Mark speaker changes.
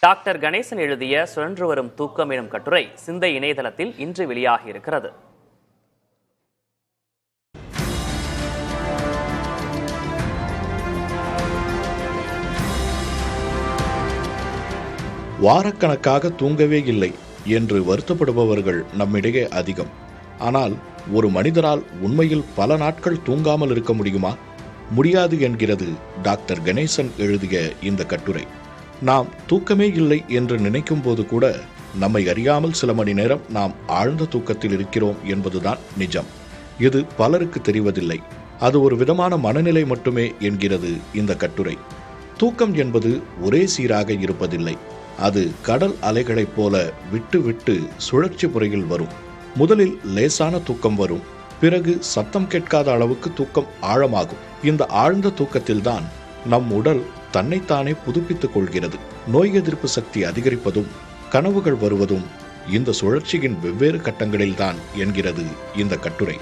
Speaker 1: Doctor Ganesan எழுதிய சுழன்று வரும் தூக்கம் எனும் கட்டுரை சிந்தை இணையதளத்தில் இன்று வெளியாகியிருக்கிறது.
Speaker 2: வாரக்கணக்காக தூங்கவே இல்லை என்று வருத்தப்படுபவர்கள் நம்மிடையே அதிகம். ஆனால் ஒரு மனிதரால் உண்மையில் பல நாட்கள் தூங்காமல் இருக்க முடியுமா? முடியாது என்கிறது டாக்டர் கணேசன் எழுதிய இந்த கட்டுரை. நாம் தூக்கமே இல்லை என்று நினைக்கும் போது கூட நம்மை அறியாமல் சில மணி நேரம் நாம் ஆழ்ந்த தூக்கத்தில் இருக்கிறோம் என்பதுதான் நிஜம். இது பலருக்கு தெரிவதில்லை. அது ஒரு விதமான மனநிலை மட்டுமே என்கிறது இந்த கட்டுரை. தூக்கம் என்பது ஒரே சீராக இருப்பதில்லை. அது கடல் அலைகளைப் போல விட்டு விட்டு சுழற்சி முறையில் வரும். முதலில் லேசான தூக்கம் வரும், பிறகு சத்தம் கேட்காத அளவுக்கு தூக்கம் ஆழமாகும். இந்த ஆழ்ந்த தூக்கத்தில்தான் நம் உடல் தன்னைத்தானே புதுப்பித்துக் கொள்கிறது. நோய் எதிர்ப்பு சக்தி அதிகரிப்பதும் கனவுகள் வருவதும் இந்த சுழற்சியின் வெவ்வேறு கட்டங்களில்தான் என்கிறது இந்த கட்டுரை.